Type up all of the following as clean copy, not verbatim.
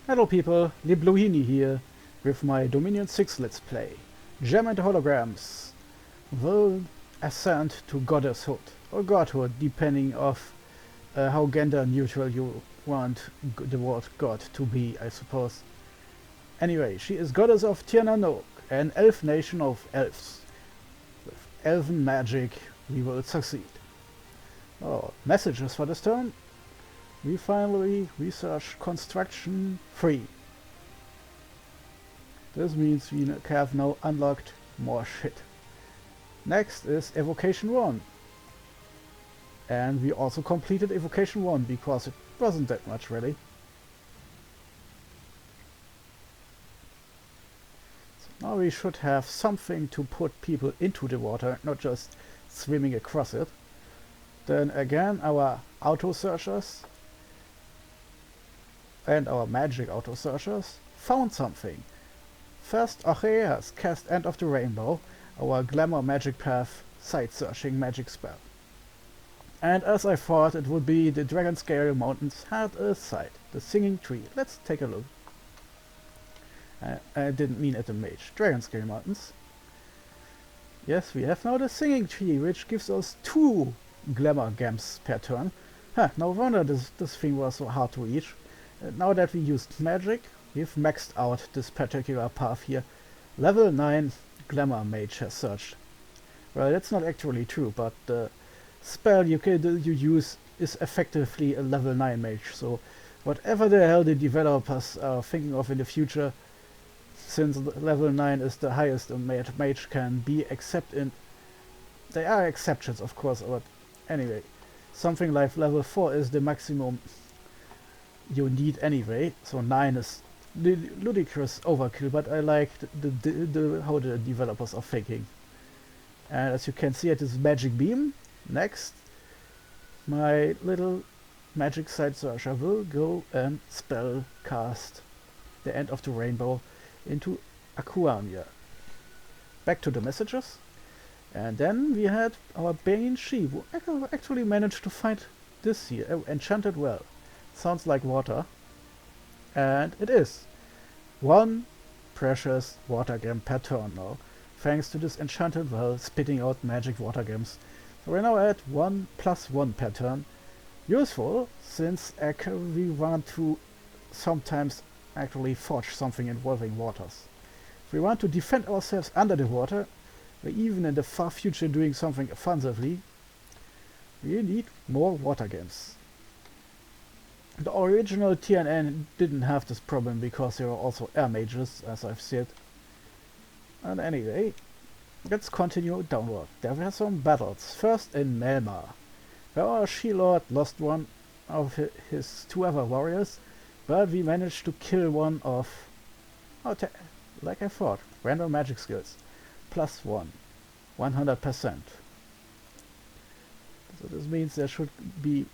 Hello people, Libluini here with my Dominion 6 Let's Play. Gem and holograms will ascend to goddesshood or godhood depending of how gender neutral you want the word god to be, I suppose. Anyway, she is goddess of TNN, an elf nation of elves. With elven magic we will succeed. Oh, messages for this turn. We finally research construction 3. This means we have now unlocked more shit. Next is evocation 1. And we also completed evocation 1 because it wasn't that much really. So now we should have something to put people into the water, not just swimming across it. Then again our auto searchers and our magic auto searchers found something. First, Ocheas cast End of the Rainbow, our glamour magic path side searching magic spell. And as I thought it would be, the Dragon Scale Mountains had a site, the Singing Tree. Let's take a look. I didn't mean at the mage. Dragon Scale Mountains. Yes, we have now the Singing Tree, which gives us 2 glamour gems per turn. No wonder this thing was so hard to reach. Now that we used magic, we've maxed out this particular path here. Level 9 Glamour Mage has searched. Well, that's not actually true, but the spell you use is effectively a level 9 mage, so whatever the hell the developers are thinking of in the future, since level 9 is the highest a mage can be, except in... There are exceptions, of course, but anyway. Something like level 4 is the maximum you need anyway, so 9 is ludicrous overkill, but I like how the developers are thinking. And as you can see, it is magic beam. Next, my little magic side searcher will go and spell cast the End of the Rainbow into Aquamia. Back to the messages, and then we had our Banshee, who actually managed to find this here, Enchanted Well. Sounds like water, and it is 1 precious water gem per turn now, thanks to this enchanted well spitting out magic water gems. So we're now at 1 + 1 per turn. Useful, since we want to sometimes actually forge something involving waters. If we want to defend ourselves under the water, or even in the far future doing something offensively, we need more water gems. The original TNN didn't have this problem because there were also air mages, as I've said. And anyway, let's continue downward. There were some battles. First in Melmar, where our She-Lord lost one of his 2 other warriors, but we managed to kill one of, like I thought, random magic skills. +1, 100%. So this means there should be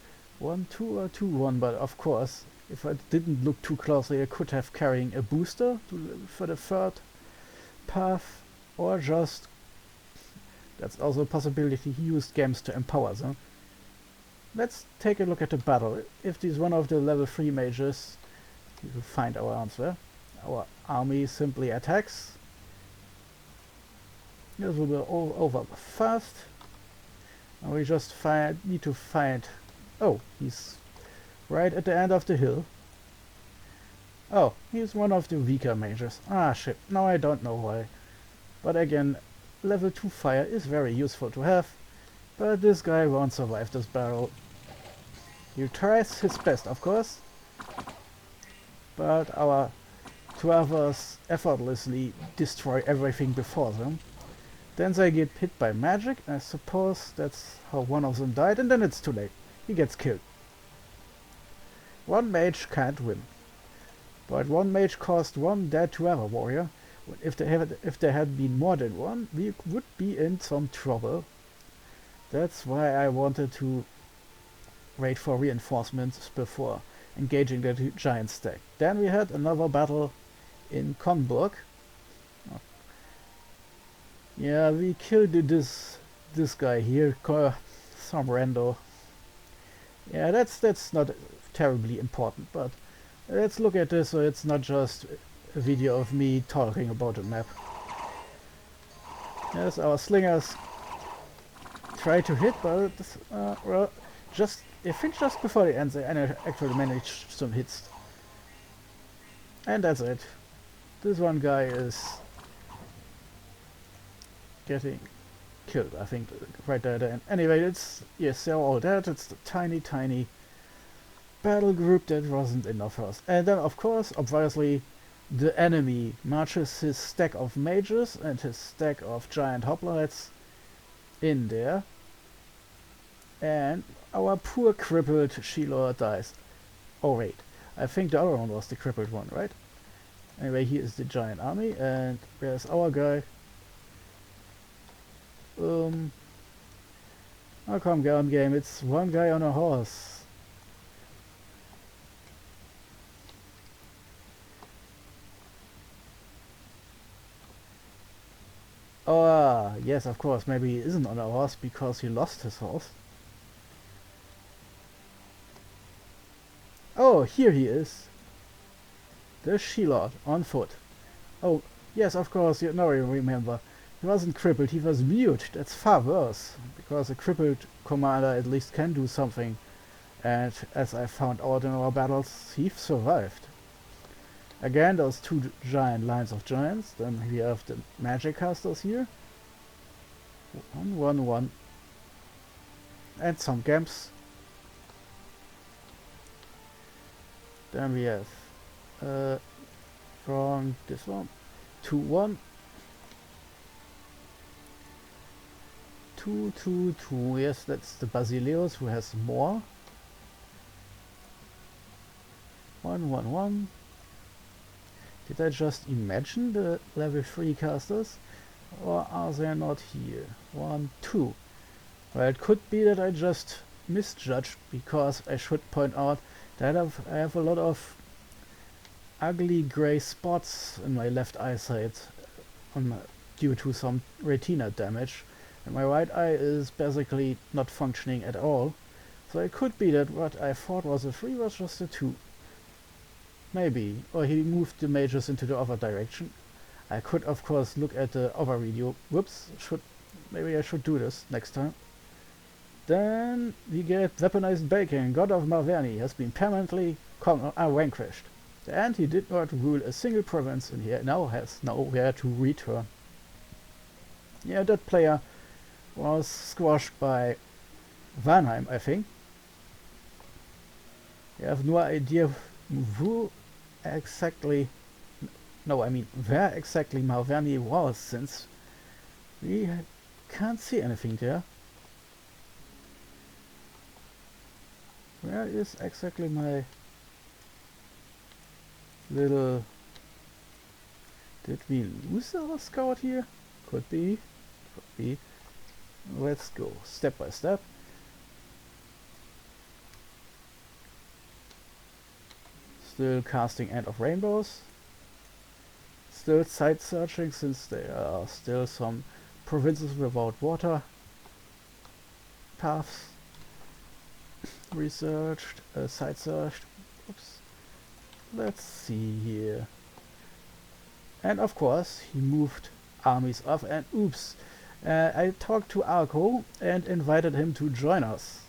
1, 2 or 2, 1, but of course, if I didn't look too closely, I could have carrying a booster for the 3rd path, or just, that's also a possibility, he used gems to empower them. Let's take a look at the battle. If this is one of the level 3 mages, we will find our answer. Our army simply attacks. This will be all over fast. And we just need to find... Oh, he's right at the end of the hill. Oh, he's one of the weaker mages. Ah shit, now I don't know why. But again, level 2 fire is very useful to have. But this guy won't survive this battle. He tries his best, of course. But our 2 others effortlessly destroy everything before them. Then they get hit by magic. I suppose that's how one of them died, and then it's too late. He gets killed. 1 mage can't win. But 1 mage caused 1 dead 2 other warrior. If there had been more than 1, we would be in some trouble. That's why I wanted to wait for reinforcements before engaging the giant stack. Then we had another battle in Konburg. Yeah, we killed this guy here, some rando. Yeah, that's not terribly important, but Let's look at this so it's not just a video of me talking about the map. Yes, our slingers try to hit, but well, just I think just before the end they actually managed some hits. And that's it. This one guy is getting killed, I think, right there. And anyway, it's, yes, they're all dead. It's the tiny, tiny battle group that wasn't enough for us. And then, of course, obviously, the enemy marches his stack of mages and his stack of giant hoplites in there. And our poor crippled She-Lord dies. Oh wait, I think the other one was the crippled one, right? Anyway, here is the giant army, and there's our guy. Oh come on, game, it's one guy on a horse. Oh, yes, of course, maybe he isn't on a horse because he lost his horse. Oh, here he is. The She-Lord on foot. Oh, yes, of course, now you remember. He wasn't crippled, he was mute. That's far worse, because a crippled commander at least can do something. And as I found out in our battles, he survived. Again, those two giant lines of giants. Then we have the magic casters here. 1, 1, 1. And some camps. Then we have from this one 2, 1. 2, 2, 2. Yes, that's the Basileus who has more. 1, 1, 1. Did I just imagine the level 3 casters? Or are they not here? 1, 2. Well, it could be that I just misjudged, because I should point out that I have a lot of ugly grey spots in my left eyesight due to some retina damage. And my right eye is basically not functioning at all. So it could be that what I thought was a 3 was just a 2. Maybe. Or he moved the mages into the other direction. I could of course look at the other video. Whoops, maybe I should do this next time. Then we get weaponized bacon. God of Marverni has been permanently vanquished. And he did not rule a single province, and he now has nowhere to return. Yeah, that player was squashed by Vanheim, I think. I have no idea who exactly, no, I mean where exactly Marverni was, since we can't see anything there. Where is exactly my little... Did we lose our scout here? Could be. Could be. Let's go step by step. Still casting End of Rainbows. Still site searching, since there are still some provinces without water paths. Researched, site searched. Oops. Let's see here. And of course, he moved armies off, and oops, I talked to Arco and invited him to join us,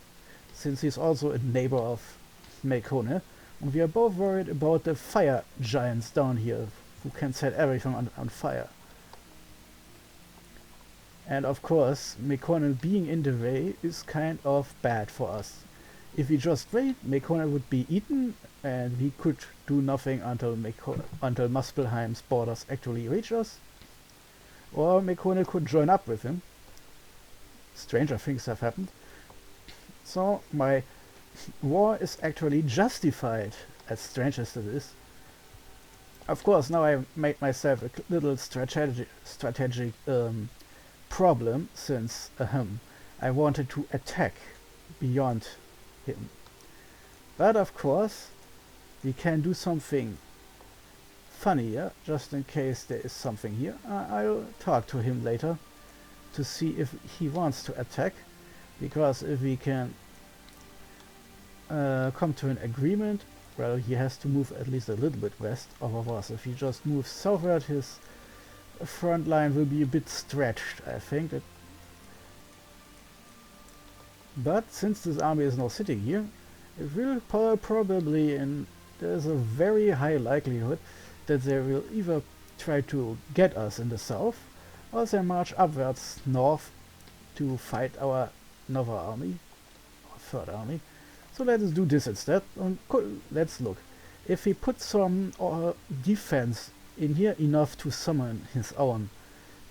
since he's also a neighbor of Meikone, and we are both worried about the fire giants down here, who can set everything on fire. And of course, Meikone being in the way is kind of bad for us. If we just wait, Meikone would be eaten, and we could do nothing until Muspelheim's borders actually reach us. Or Meikone could join up with him. Stranger things have happened. So my war is actually justified, as strange as it is. Of course, now I made myself a little strategic problem, since I wanted to attack beyond him. But of course, we can do something funny here, just in case there is something here. I'll talk to him later to see if he wants to attack, because if we can come to an agreement, well, he has to move at least a little bit west, otherwise if he just moves southward, his front line will be a bit stretched, I think. But since this army is now sitting here, it will probably, and there's a very high likelihood that they will either try to get us in the south, or they march upwards north to fight our another army, or third army. So let us do this instead. Let's look. If we put some defense in here, enough to summon his own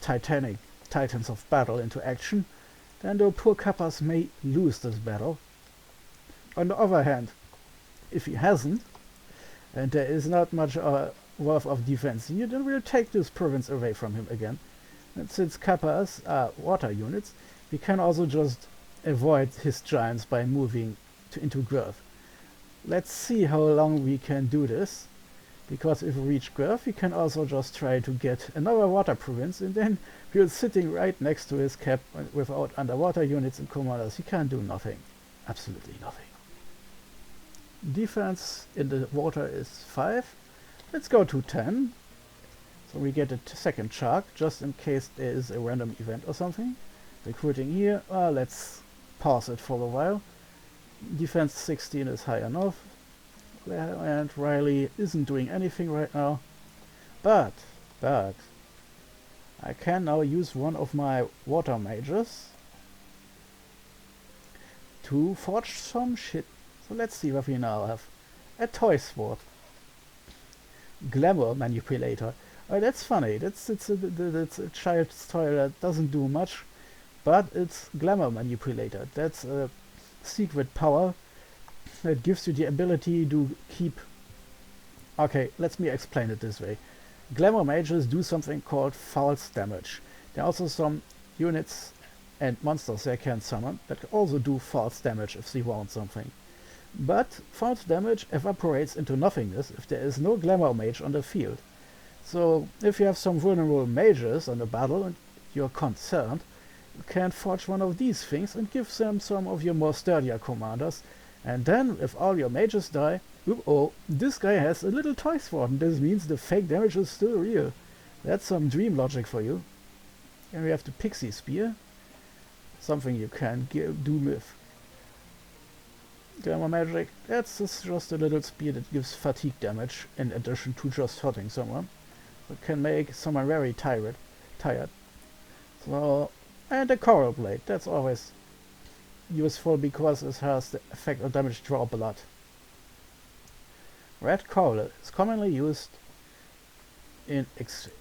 titans of battle into action, then the poor Kappas may lose this battle. On the other hand, if he hasn't, and there is not much worth of defense here, then we'll take this province away from him again. And since Kappas are water units, we can also just avoid his giants by moving into Growth. Let's see how long we can do this, because if we reach Growth, we can also just try to get another water province, and then we're sitting right next to his cap without underwater units and commanders. He can't do nothing. Absolutely nothing. Defense in the water is 5. Let's go to 10. So we get a second shark, just in case there is a random event or something. Recruiting here. Let's pause it for a while. Defense 16 is high enough. And Riley isn't doing anything right now. But I can now use one of my water mages to forge some shit. So let's see what we now have. A toy sword. Glamour manipulator. Oh, that's funny. That's a child's toy that doesn't do much, but it's glamour manipulator. That's a secret power that gives you the ability to keep... Okay, let me explain it this way. Glamour mages do something called false damage. There are also some units and monsters they can summon that also do false damage if they want something. But false damage evaporates into nothingness if there is no glamour mage on the field. So if you have some vulnerable mages on the battle and you're concerned, you can forge one of these things and give them some of your more sturdier commanders. And then, if all your mages die, oh, this guy has a little toy sword, and this means the fake damage is still real. That's some dream logic for you. And we have the pixie spear, something you can do with glamour magic. That's just a little spear that gives fatigue damage in addition to just hurting someone. It can make someone very tired. So, and a coral blade. That's always useful because it has the effect of damage draw blood. Red coral is commonly used in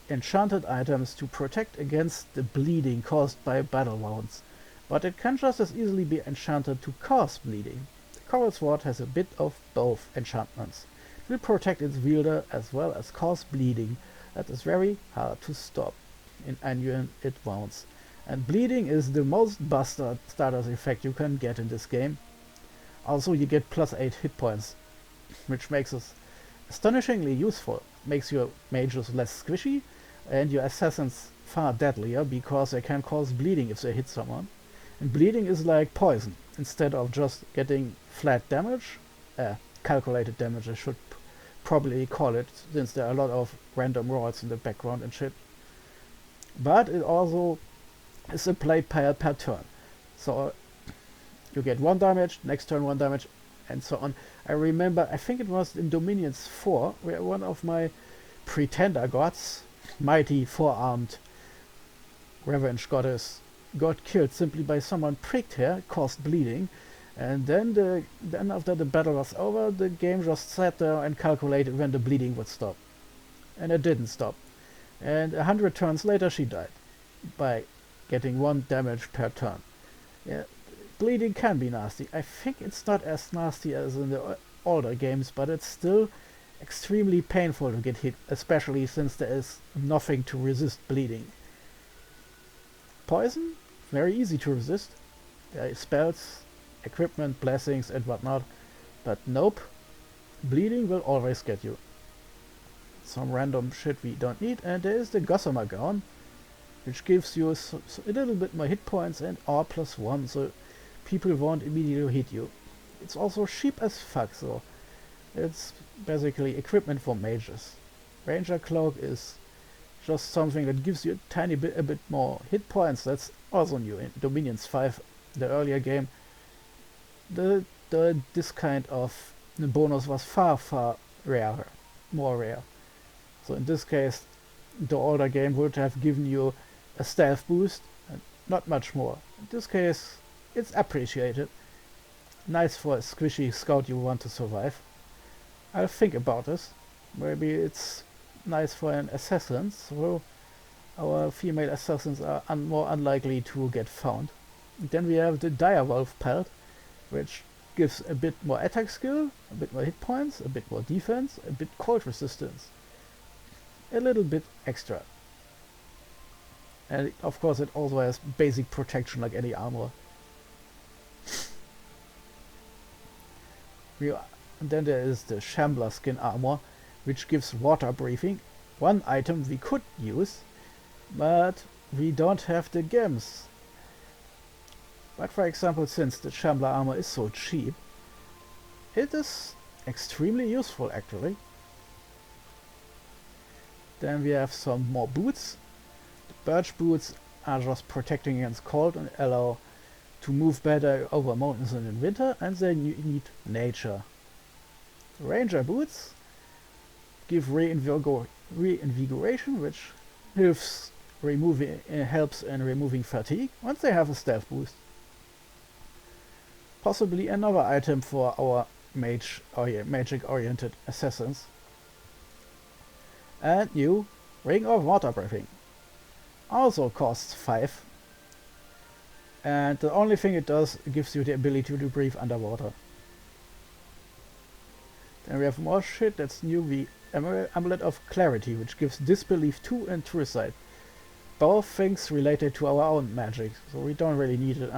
enchanted items to protect against the bleeding caused by battle wounds, but it can just as easily be enchanted to cause bleeding. The coral sword has a bit of both enchantments. It will protect its wielder as well as cause bleeding that is very hard to stop in anyone it wounds. And bleeding is the most bastard status effect you can get in this game. Also, you get +8 hit points, which makes it astonishingly useful. Makes your mages less squishy and your assassins far deadlier because they can cause bleeding if they hit someone. And bleeding is like poison. Instead of just getting flat damage, calculated damage I should probably call it, since there are a lot of random rolls in the background and shit. But it also is applied per turn. So you get 1 damage, next turn 1 damage, and so on. I remember, I think it was in Dominions 4, where one of my pretender gods, mighty 4-armed revenge goddess, got killed simply by someone pricked her, caused bleeding, and then after the battle was over, the game just sat there and calculated when the bleeding would stop. And it didn't stop. And 100 turns later she died by getting 1 damage per turn. Yeah, bleeding can be nasty. I think it's not as nasty as in the older games, but it's still extremely painful to get hit, especially since there is nothing to resist bleeding. Poison? Very easy to resist. There are spells, equipment, blessings and whatnot, but nope. Bleeding will always get you. Some random shit we don't need, and there is the Gossamer Gown, which gives you a little bit more hit points and R+1, so people won't immediately hit you. It's also cheap as fuck, so It's basically equipment for mages. Ranger Cloak is just something that gives you a bit more hit points. That's also new in Dominions 5, the earlier game. This kind of bonus was far rarer, more rare. So in this case, the older game would have given you a stealth boost and not much more. In this case, it's appreciated. Nice for a squishy scout you want to survive. I'll think about this. Maybe it's nice for an assassin, so our female assassins are more unlikely to get found. Then we have the Direwolf pelt, which gives a bit more attack skill, a bit more hit points, a bit more defense, a bit cold resistance. A little bit extra. And of course it also has basic protection like any armor. And then there is the Shambler skin armor, which gives water breathing. One item we could use, but we don't have the gems. But for example, since the Shambler armor is so cheap, it is extremely useful actually. Then we have some more boots. The birch boots are just protecting against cold and allow to move better over mountains in winter, and they need nature. Ranger boots give reinvigoration, which helps in removing fatigue once they have a stealth boost. Possibly another item for our magic-oriented assassins. And new Ring of Water Breathing. Also costs 5. And the only thing it does, it gives you the ability to breathe underwater. Then we have more shit that's new, the Amulet of Clarity, which gives Disbelief 2 and True Sight. Both things related to our own magic, so we don't really need it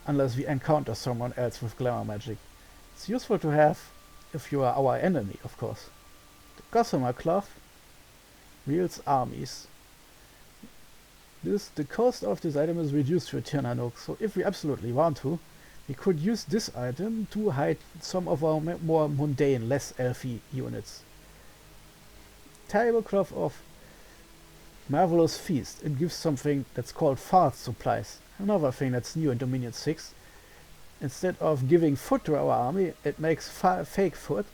unless we encounter someone else with glamour magic. It's useful to have if you are our enemy, of course. The Gossamer Cloth wields armies. The cost of this item is reduced to a TNN, so if we absolutely want to, we could use this item to hide some of our more mundane, less elfy units. Tablecloth of Marvelous Feast. It gives something that's called fart supplies. Another thing that's new in Dominion 6. Instead of giving food to our army, it makes fake food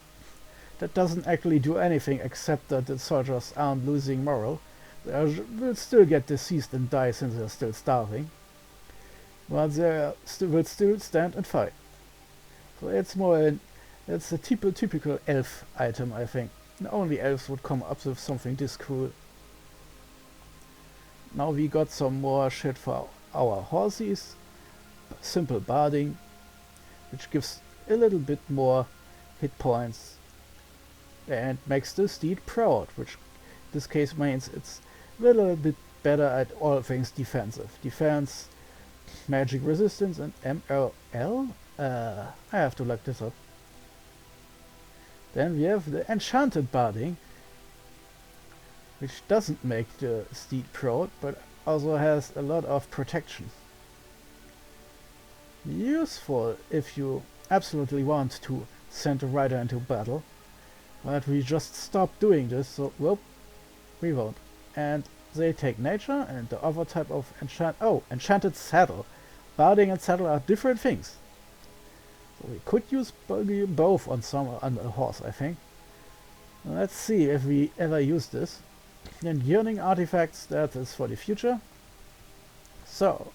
that doesn't actually do anything except that the soldiers aren't losing morale. They will still get diseased and die since they're still starving. But they will still stand and fight. So it's a typical elf item, I think. And only elves would come up with something this cool. Now we got some more shit for our horses. Simple barding, which gives a little bit more hit points and makes the steed proud, which in this case means it's a little bit better at all things defensive. Defense, magic resistance, and MLL? I have to look this up. Then we have the Enchanted Barding, which doesn't make the steed proud, but also has a lot of protection. Useful if you absolutely want to send a rider into battle, but we just stopped doing this, so well, we won't. And they take nature, and the other type of Enchanted Saddle. Barding and saddle are different things. So we could use both on a horse, I think. Let's see if we ever use this. Then Yearning Artifacts, that is for the future. So,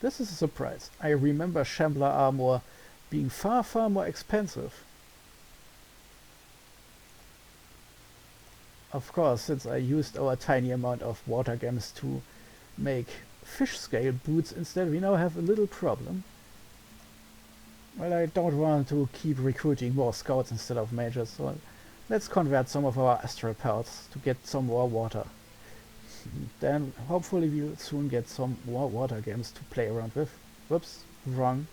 this is a surprise. I remember Shambler armor being far more expensive. Of course, since I used our tiny amount of water gems to make fish scale boots instead, we now have a little problem. Well, I don't want to keep recruiting more scouts instead of mages, so let's convert some of our astral pelts to get some more water. Then hopefully we'll soon get some more water gems to play around with. Whoops, wrong.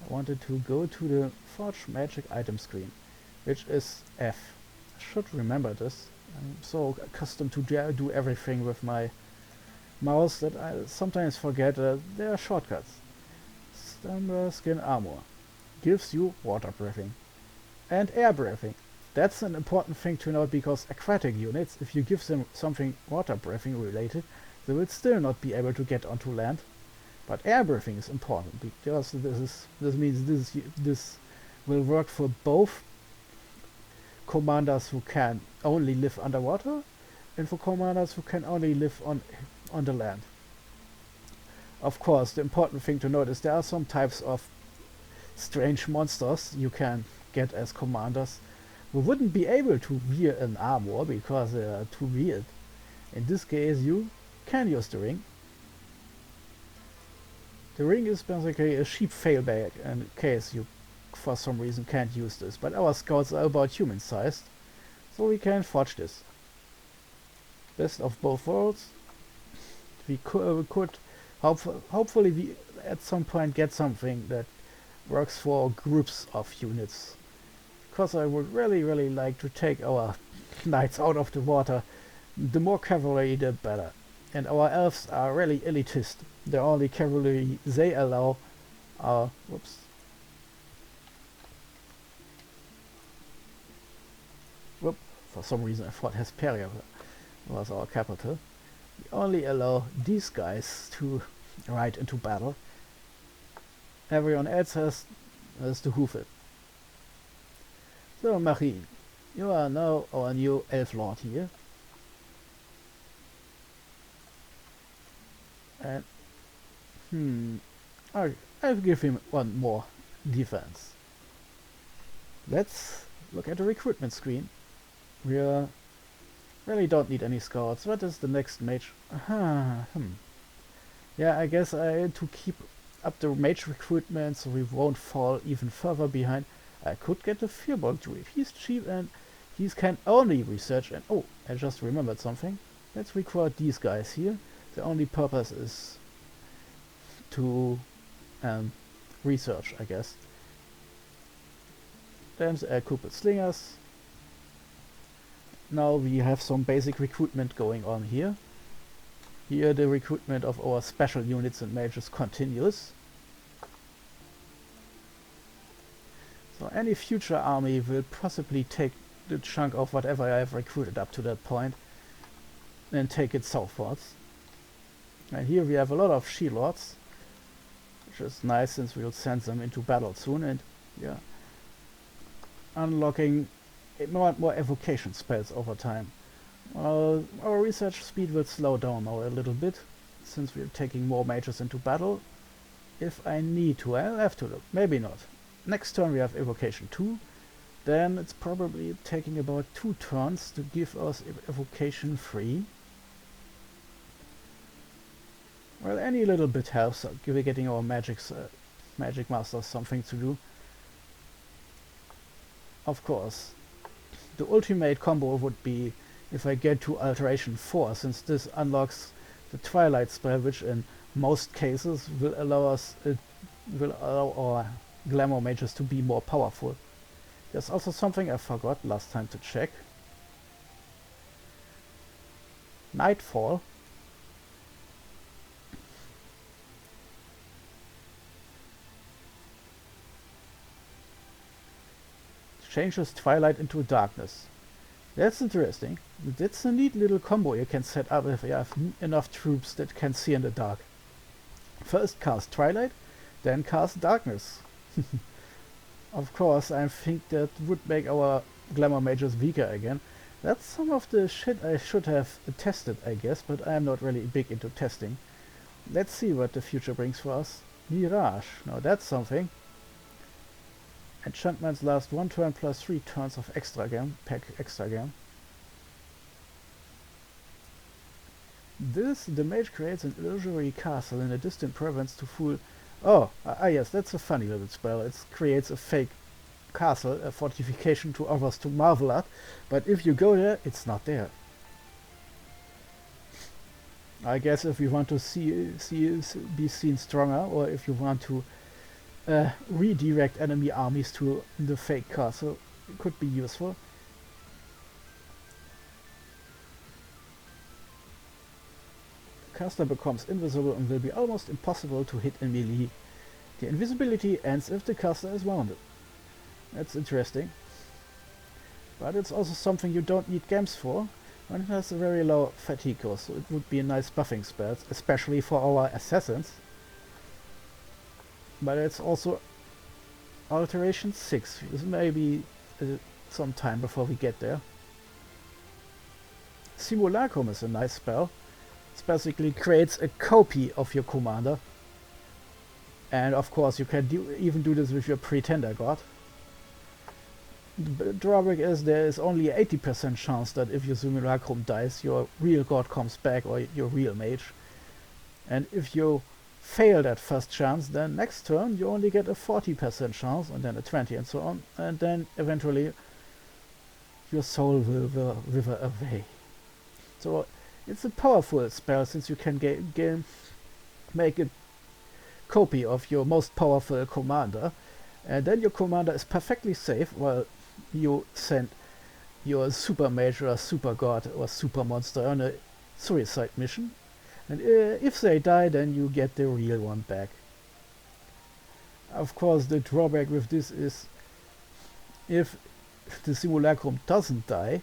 I wanted to go to the Forge Magic item screen, which is F. I should remember this. I'm so accustomed to do everything with my mouse that I sometimes forget there are shortcuts. Stamber Skin Armor gives you water breathing. And air breathing. That's an important thing to note because aquatic units, if you give them something water breathing related, they will still not be able to get onto land. But air breathing is important because this means this will work for both commanders who can only live underwater and for commanders who can only live on the land. Of course, the important thing to note is there are some types of strange monsters you can get as commanders who wouldn't be able to wear an armor because they are too weird. In this case, you can use the ring. The ring is basically a cheap failback in case you for some reason can't use this, but our scouts are about human sized, so we can forge this. Best of both worlds. We could hopefully we at some point get something that works for groups of units, because I would really like to take our knights out of the water. The more cavalry the better, and our elves are really elitist. The only cavalry they allow are whoops. Whoop, for some reason I thought Hesperia was our capital. We only allow these guys to ride into battle. Everyone else has to hoof it. So Marie, you are now our new elf lord here. And I'll give him one more defense. Let's look at the recruitment screen. We really don't need any scouts. What is the next mage? Yeah, I guess I had to keep up the mage recruitment so we won't fall even further behind. I could get the Fearbolg Druid. He's cheap and he can only research and oh, I just remembered something. Let's recruit these guys here. The only purpose is to research, I guess. Then the couple slingers. Now we have some basic recruitment going on here. Here the recruitment of our special units and mages continues. So any future army will possibly take the chunk of whatever I have recruited up to that point and take it southwards. And here we have a lot of she-lords, which is nice since we'll send them into battle soon, and yeah, unlocking more and more evocation spells over time. Well, our research speed will slow down now a little bit, since we're taking more mages into battle. If I need to, I'll have to look. Maybe not. Next turn we have evocation 2, then it's probably taking about 2 turns to give us evocation 3. Well, any little bit helps. We're getting our magic masters something to do. Of course, the ultimate combo would be if I get to Alteration 4, since this unlocks the Twilight spell, which in most cases will allow our glamour mages to be more powerful. There's also something I forgot last time to check. Nightfall. Changes twilight into darkness. That's interesting. That's a neat little combo you can set up if you have enough troops that can see in the dark. First cast twilight, then cast darkness. Of course, I think that would make our glamour mages weaker again. That's some of the shit I should have tested, I guess, but I'm not really big into testing. Let's see what the future brings for us. Mirage. Now that's something. Enchantments last 1 turn plus 3 turns of extra game. The mage creates an illusory castle in a distant province to fool. Oh, yes, that's a funny little spell. It creates a fake castle, a fortification to others to marvel at, but if you go there, it's not there. I guess if you want to be seen stronger, or if you want to redirect enemy armies to the fake castle, it could be useful. The caster becomes invisible and will be almost impossible to hit in melee. The invisibility ends if the caster is wounded. That's interesting. But it's also something you don't need gems for, and it has a very low fatigue cost, so it would be a nice buffing spell, especially for our assassins. But it's also alteration 6. This may be some time before we get there. Simulacrum is a nice spell. It basically creates a copy of your commander. And of course you can even do this with your pretender god. The drawback is there is only an 80% chance that if your simulacrum dies, your real god comes back, or your real mage. And if you fail that first chance, then next turn you only get a 40% chance, and then a 20 and so on. And then eventually your soul will wither away. So it's a powerful spell, since you can make a copy of your most powerful commander, and then your commander is perfectly safe while you send your super mage or super god or super monster on a suicide mission. And if they die, then you get the real one back. Of course, the drawback with this is if the simulacrum doesn't die,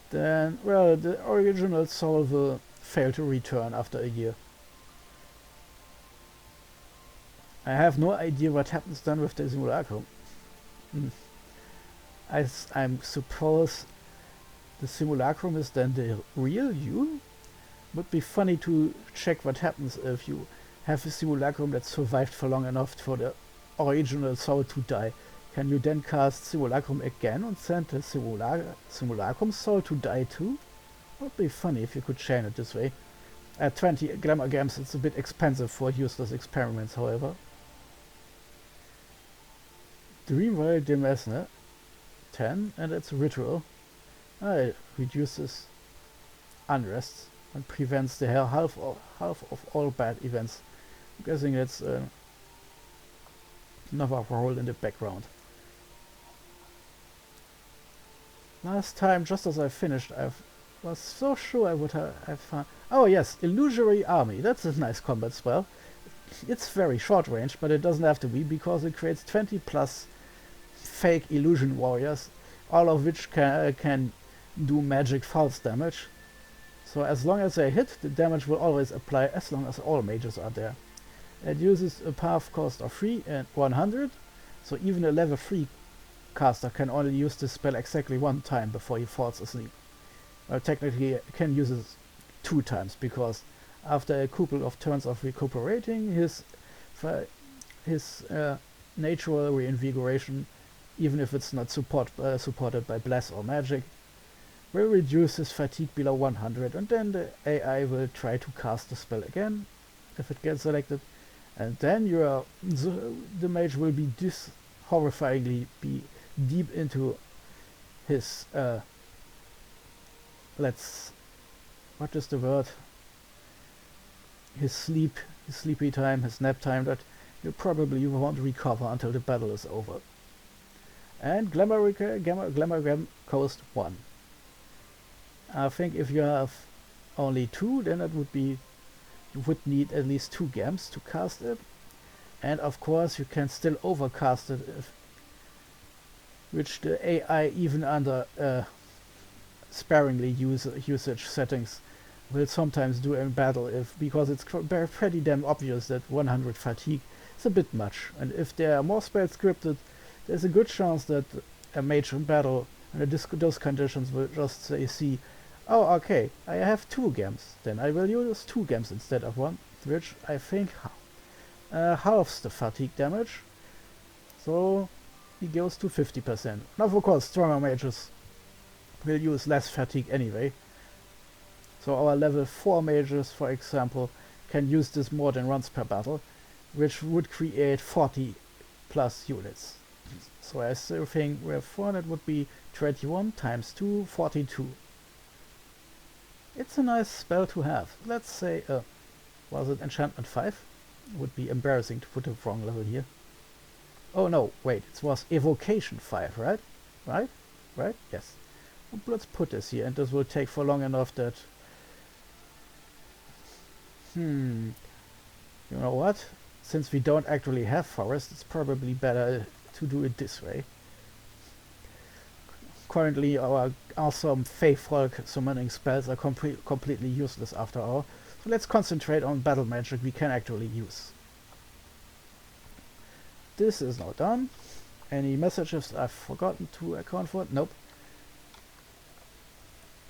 then, well, the original soul will fail to return after a year. I have no idea what happens then with the simulacrum. I suppose the simulacrum is then the real you? Would be funny to check what happens if you have a simulacrum that survived for long enough for the original soul to die. Can you then cast simulacrum again and send the simulacrum soul to die too? Would be funny if you could chain it this way. At 20 glamour gems it's a bit expensive for useless experiments, however. Dreamwell Demesne 10, and it's ritual. It reduces unrest and prevents the half of all bad events. I'm guessing it's another role in the background. Last time, just as I finished, I was so sure I would have found... Oh yes, Illusory Army. That's a nice combat spell. It's very short range, but it doesn't have to be, because it creates 20 plus fake illusion warriors, all of which can do magic false damage. So as long as they hit, the damage will always apply as long as all mages are there. It uses a path cost of 3 and 100, so even a level 3 caster can only use this spell exactly one time before he falls asleep. Well, technically he can use it 2 times, because after a couple of turns of recuperating, his natural reinvigoration, even if it's not supported by bless or magic, will reduce his fatigue below 100, and then the AI will try to cast the spell again if it gets selected, and then the mage will be horrifyingly be deep into his what is the word? His sleepy time, his nap time, that you probably won't recover until the battle is over. And Glamour Gem cost 1. I think if you have only 2, then it would be, you would need at least 2 gems to cast it. And of course you can still overcast it, which the AI, even under sparingly usage settings, will sometimes do in battle, because it's pretty damn obvious that 100 fatigue is a bit much. And if there are more spells scripted, there's a good chance that a mage in battle under those conditions will just see, oh okay, I have 2 gems, then I will use 2 gems instead of 1, which I think halves the fatigue damage, so he goes to 50%. Now of course stronger mages will use less fatigue anyway, so our level 4 mages, for example, can use this more than once per battle, which would create 40 plus units. So I still think with 400 would be 21 times 2, 42. It's a nice spell to have. Let's say, was it enchantment 5? Would be embarrassing to put a wrong level here. Oh no, wait, it was evocation 5, right? Right? Yes. Let's put this here, and this will take for long enough that... You know what? Since we don't actually have forest, it's probably better to do it this way. currently our awesome Fey Folk summoning spells are completely useless after all. So let's concentrate on battle magic we can actually use. This is now done. Any messages I've forgotten to account for? Nope.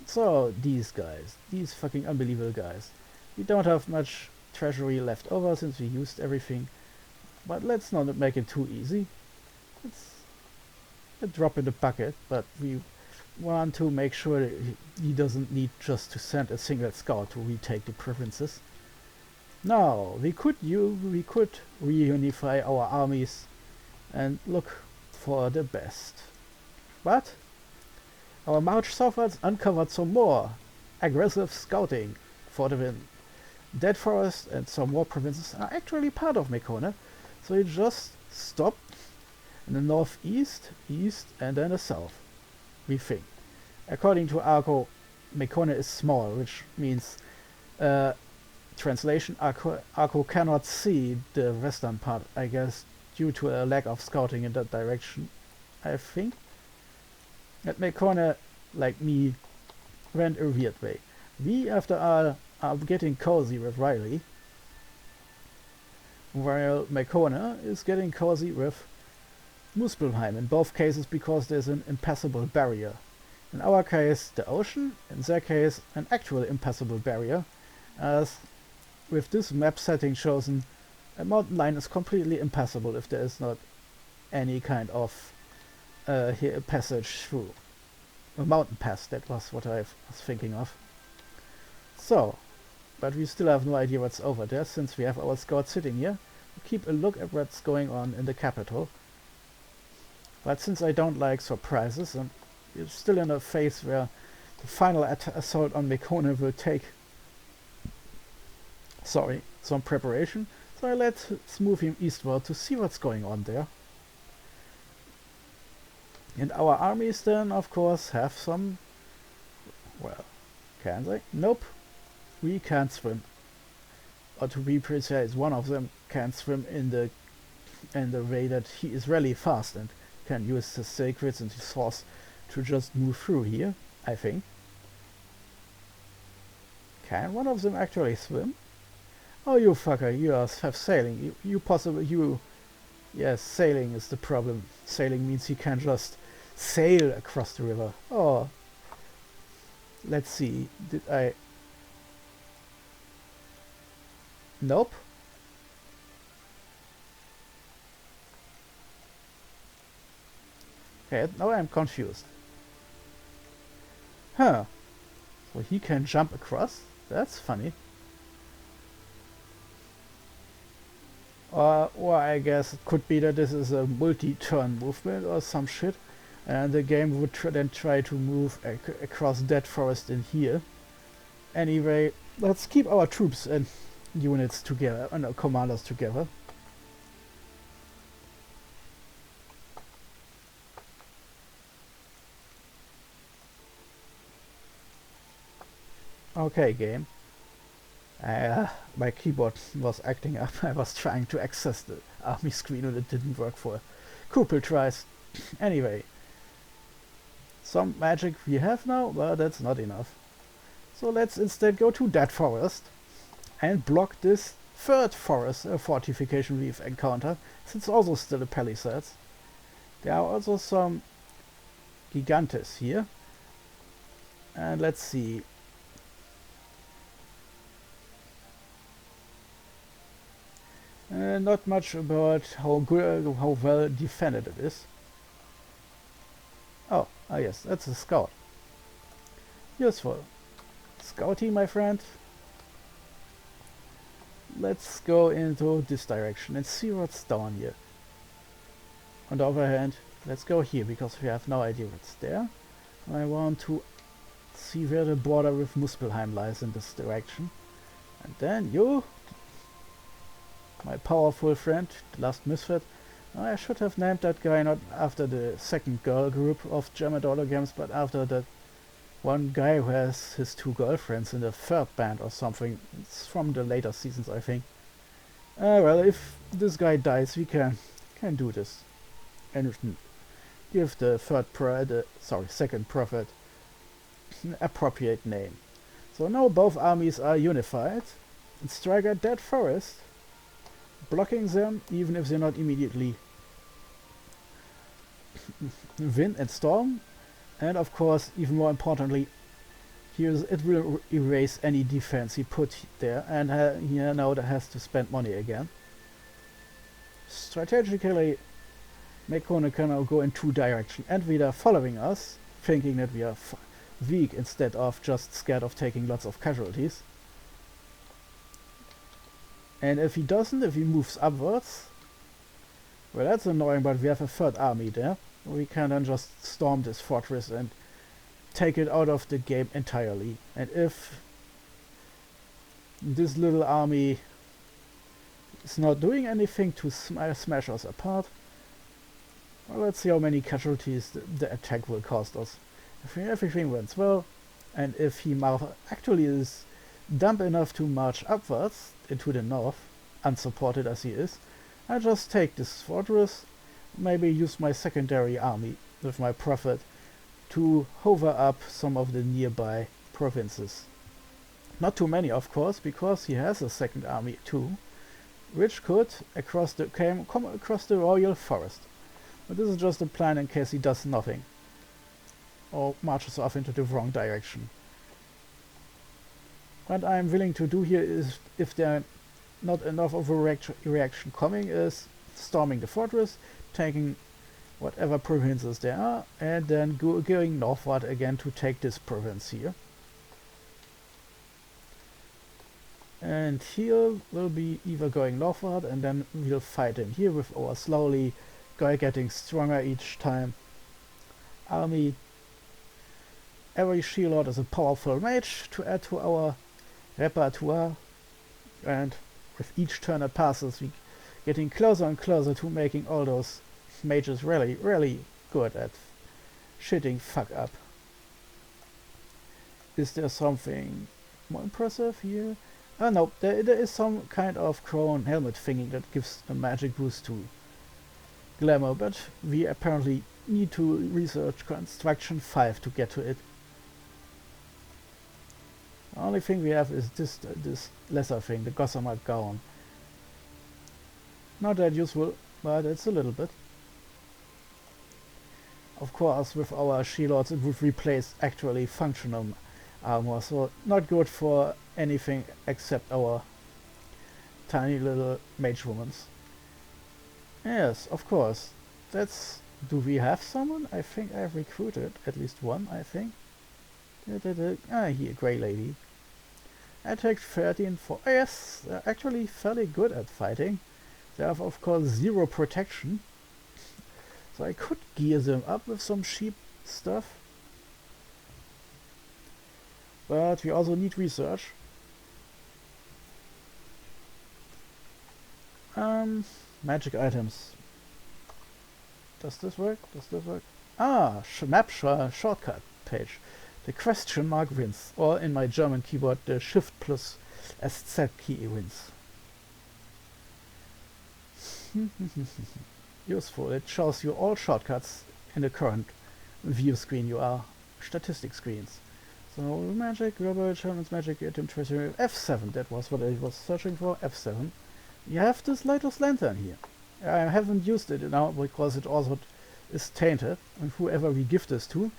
So, these guys. These fucking unbelievable guys. We don't have much treasury left over since we used everything. But let's not make it too easy. It's a drop in the bucket, but we want to make sure that he doesn't need just to send a single scout to retake the provinces. Now, we could reunify our armies and look for the best. But our march southwards uncovered some more aggressive scouting for the win. Dead Forest and some more provinces are actually part of Mekone, so we just stop in the northeast, east, and then the south, we think. According to Arco, Mekone is small, which means, translation, Arco cannot see the western part, I guess, due to a lack of scouting in that direction, I think. At Mekone, like me, went a weird way. We, after all, are getting cozy with Riley, while Mekone is getting cozy with Muspelheim, in both cases because there's an impassable barrier. In our case, the ocean, in their case, an actual impassable barrier, as with this map setting chosen, a mountain line is completely impassable if there is not any kind of passage through. A mountain pass, that was what I was thinking of. So, but we still have no idea what's over there, since we have our scout sitting here. We keep a look at what's going on in the capital. But since I don't like surprises, and we're still in a phase where the final assault on Mekone will take some preparation, so let's move him eastward to see what's going on there. And our armies then, of course, have some... Well, can they? Nope. We can't swim. Or to be precise, one of them can't swim in the way that he is really fast and can use his secrets and his force to just move through here, I think. Can one of them actually swim? Oh, you fucker, you have sailing. Yes, sailing is the problem. Sailing means he can just sail across the river. Oh. Let's see. Did I... Nope. Okay, now I'm confused. Huh. So he can jump across? That's funny. Or I guess it could be that this is a multi-turn movement or some shit, and the game would then try to move across Dead Forest in here. Anyway, let's keep our troops and units together, and our commanders together. Okay, game. My keyboard was acting up. I was trying to access the army screen and it didn't work for a couple tries. Anyway, some magic we have now, but that's not enough. So let's instead go to Dead Forest and block this third forest fortification we've encountered, since it's also still a palisades. There are also some gigantes here. And let's see. Not much about how well defended it is. Oh, yes, that's a scout. Useful. Scouty, my friend. Let's go into this direction and see what's down here. On the other hand, let's go here because we have no idea what's there. I want to see where the border with Muspelheim lies in this direction. And then you, my powerful friend, the last misfit. I should have named that guy not after the second girl group of German dollar games, but after that one guy who has his two girlfriends in the third band or something. It's from the later seasons, I think. Well, if this guy dies, we can do this. And give the second prophet an appropriate name. So now both armies are unified and strike at that forest, blocking them even if they're not immediately wind and storm. And of course, even more importantly, it will erase any defense he put there, and here now that has to spend money again. Strategically, Mekone can now go in two directions, and we are following us, thinking that we are weak instead of just scared of taking lots of casualties. And if he doesn't, if he moves upwards, well, that's annoying, but we have a third army there. We can then just storm this fortress and take it out of the game entirely. And if this little army is not doing anything to smash us apart, well, let's see how many casualties the attack will cost us. If everything went well, and if he actually is dumb enough to march upwards into the north, unsupported as he is, I just take this fortress, maybe use my secondary army with my prophet to hover up some of the nearby provinces. Not too many, of course, because he has a second army too, which could come across the royal forest. But this is just a plan in case he does nothing or marches off into the wrong direction. What I'm willing to do here is, if there are not enough of a reaction coming, is storming the fortress, taking whatever provinces there are, and then going northward again to take this province here. And here will be either going northward, and then we'll fight in here with our slowly getting stronger each time army. Every She-Lord is a powerful mage to add to our repertoire, and with each turn that passes we getting closer and closer to making all those mages really, really good at shitting fuck up. Is there something more impressive here? Oh no, there is some kind of crown helmet thingy that gives a magic boost to glamour, but we apparently need to research construction 5 to get to it. The only thing we have is this lesser thing, the gossamer gown. Not that useful, but it's a little bit. Of course, with our She-Lords it would replace actually functional armor, so not good for anything except our tiny little mage womans. Yes, of course. Do we have someone? I think I've recruited at least one, I think. Here, grey lady. Attack 13 for... Oh, yes, they're actually fairly good at fighting. They have, of course, 0 protection. So I could gear them up with some sheep stuff. But we also need research. Magic items. Does this work? Does this work? Ah, map shortcut page. The question mark wins. Or in my German keyboard, the Shift plus SZ key wins. Useful. It shows you all shortcuts in the current view screen. You are statistic screens. So magic, global German's magic item treasure F7. That was what I was searching for. F7. You have this latest lantern here. I haven't used it now because it also is tainted, and whoever we give this to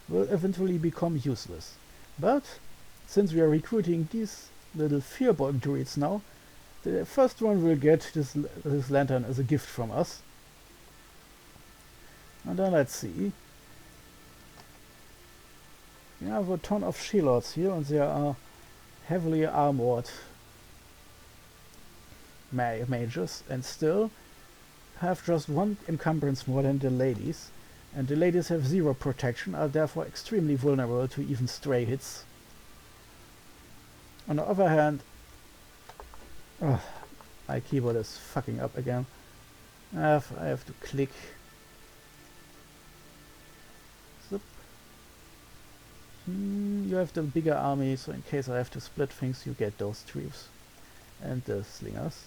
will eventually become useless. But since we are recruiting these little fearborn druids now, the first one will get this lantern as a gift from us. And then let's see. We have a ton of She-Lords here, and they are heavily armored mages, and still have just 1 encumbrance more than the ladies. And the ladies have 0 protection, are therefore extremely vulnerable to even stray hits. On the other hand, my keyboard is fucking up again. I have to click. Zip. You have the bigger army, so in case I have to split things, you get those troops and the slingers.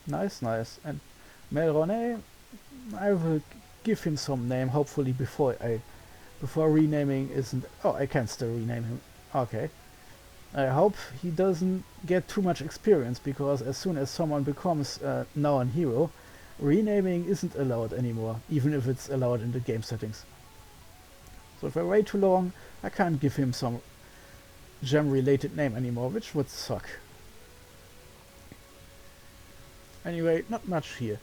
Nice, nice. And Melrone, I will give him some name, hopefully before renaming isn't... Oh, I can still rename him. Okay. I hope he doesn't get too much experience, because as soon as someone becomes a known hero, renaming isn't allowed anymore, even if it's allowed in the game settings. So if I wait too long, I can't give him some gem-related name anymore, which would suck. Anyway, not much here.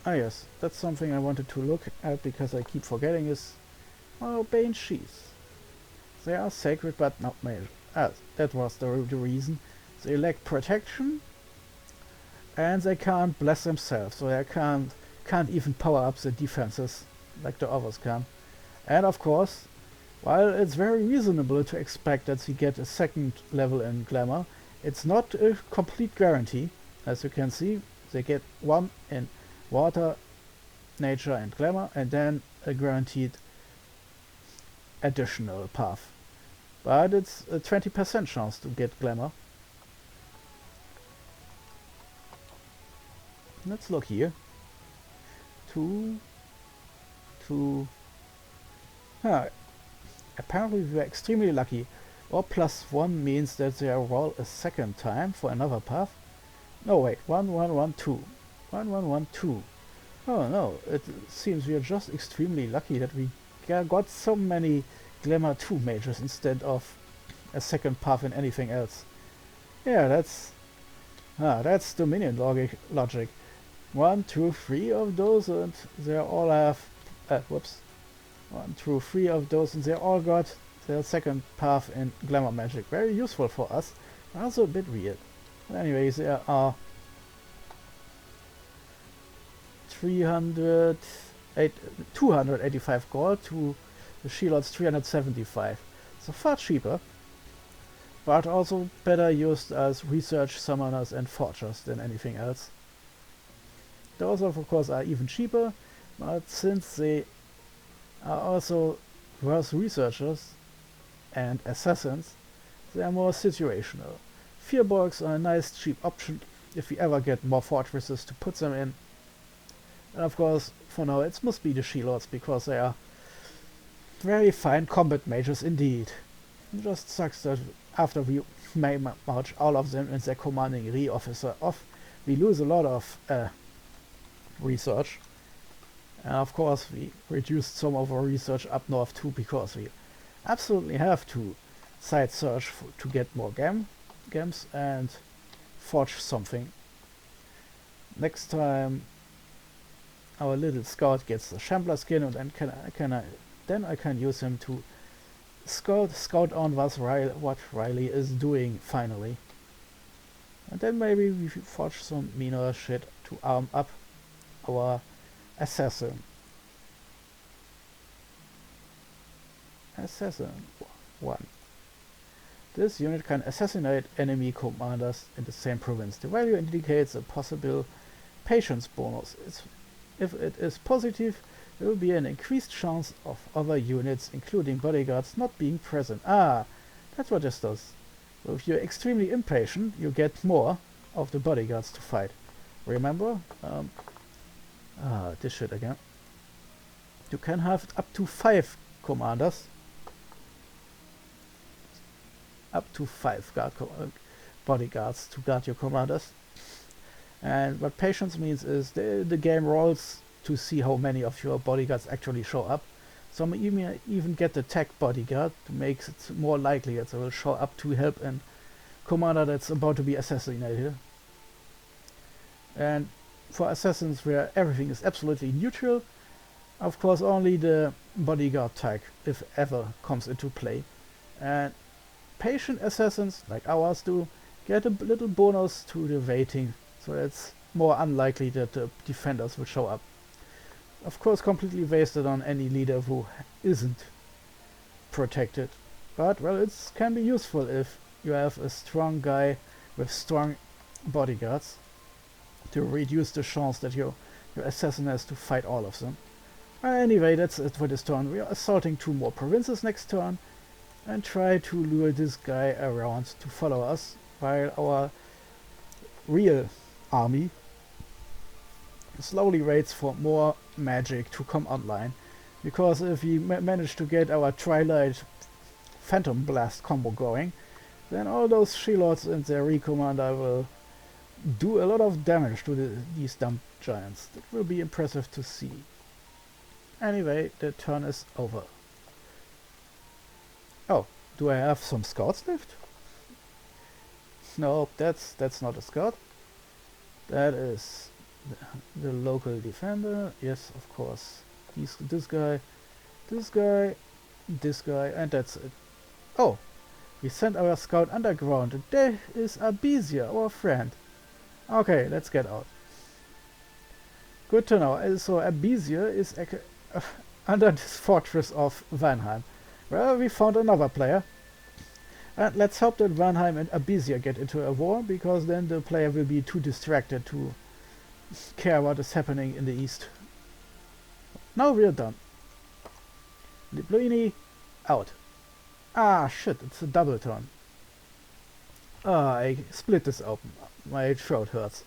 Ah yes, that's something I wanted to look at because I keep forgetting is... Oh, banshees. They are sacred but not magic. Ah, that was the reason. They lack protection and they can't bless themselves, so they can't even power up the defenses like the others can. And of course, while it's very reasonable to expect that they get a second level in Glamour, it's not a complete guarantee. As you can see, they get one in Water, Nature and Glamour, and then a guaranteed additional path. But it's a 20% chance to get Glamour. Let's look here. Two. Apparently we were extremely lucky. Or +1 means that they roll a second time for another path. No, wait, 1, 1, 1, 2. 1, 1, 1, 2. Oh no, it seems we are just extremely lucky that we got so many Glamour 2 mages instead of a second path in anything else. Yeah, that's Dominion logic. 1, 2, 3 of those, and they all have... whoops. 1, 2, 3 of those, and they all got their second path in Glamour magic. Very useful for us, also a bit weird. But anyways, there are 285 gold to the Shelots 375. So far cheaper, but also better used as research summoners and forgers than anything else. Those of course are even cheaper, but since they are also worse researchers and assassins, they are more situational. Fearbolgs are a nice cheap option if we ever get more fortresses to put them in. And of course, for now it must be the She-Lords, because they are very fine combat mages indeed. It just sucks that after we may march all of them and their commanding re-officer off, we lose a lot of research. And of course we reduced some of our research up north too, because we absolutely have to side search to get more gems and forge something. Next time our little scout gets the Shambler skin, and then I can use him to scout on what Riley is doing finally. And then maybe we forge some meaner shit to arm up our assassin. Assassin 1. This unit can assassinate enemy commanders in the same province. The value indicates a possible patience bonus. If it is positive, there will be an increased chance of other units, including bodyguards, not being present. Ah, that's what this does. So if you're extremely impatient, you get more of the bodyguards to fight. Remember? This shit again. You can have up to 5 commanders. Up to 5 bodyguards to guard your commanders. And what patience means is the game rolls to see how many of your bodyguards actually show up. Some even get the tech bodyguard to make it more likely that they will show up to help a commander that's about to be assassinated. And for assassins where everything is absolutely neutral, of course only the bodyguard tag, if ever, comes into play. And patient assassins, like ours do, get a little bonus to the waiting, so it's more unlikely that the defenders will show up. Of course completely wasted on any leader who isn't protected, but well, it can be useful if you have a strong guy with strong bodyguards to reduce the chance that your assassin has to fight all of them. Anyway, that's it for this turn. We are assaulting 2 more provinces next turn and try to lure this guy around to follow us while our real army slowly waits for more magic to come online. Because if we manage to get our Twilight Phantom Blast combo going, then all those She-Lords and their Recommander will do a lot of damage to these dumb giants. That will be impressive to see. Anyway, the turn is over. Oh, do I have some scouts left? No, that's not a scout. That is the local defender. Yes, of course. This guy, this guy, this guy, and that's it. Oh, we sent our scout underground. And there is Abizia, our friend. Okay, let's get out. Good to know. So Abizia is under this fortress of Vanheim. Well, we found another player. And let's hope that Vanheim and Abizia get into a war, because then the player will be too distracted to care what is happening in the east. Now we're done. Liblini, out. Ah, shit, it's a double turn. Ah, I split this open. My throat hurts.